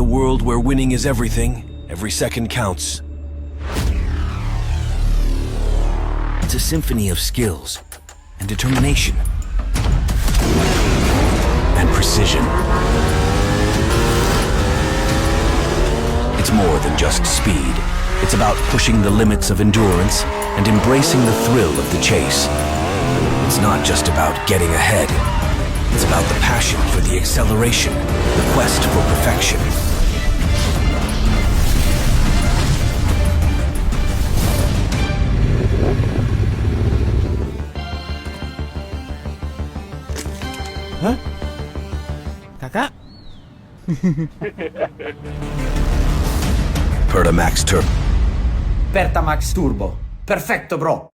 the world where winning is everything, every second counts. It's a symphony of skills and determination and precision. It's more than just speed. It's about pushing the limits of endurance and embracing the thrill of the chase. It's not just about getting ahead. It's about the passion for the acceleration, the quest for perfection. Hah? Kakak? Pertamax Turbo. Pertamax Turbo. Perfetto, bro.